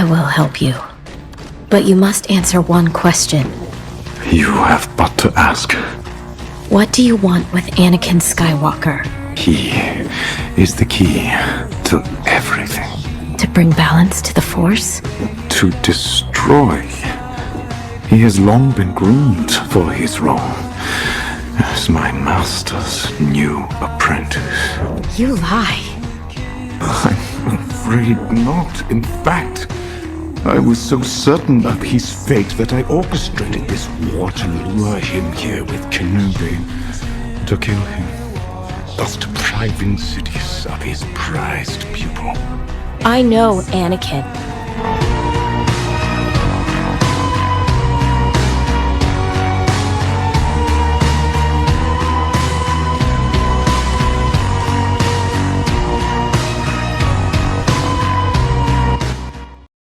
will help you. But you must answer one question. You have but to ask. What do you want with Anakin Skywalker? He is the key to everything. To bring balance to the Force? To destroy. He has long been groomed for his role as my master's new apprentice. You lie. I'm afraid not. In fact, I was so certain of his fate that I orchestrated this war to lure him here with Kenobi, to kill him, thus depriving Sidious of his prized pupil. I know Anakin.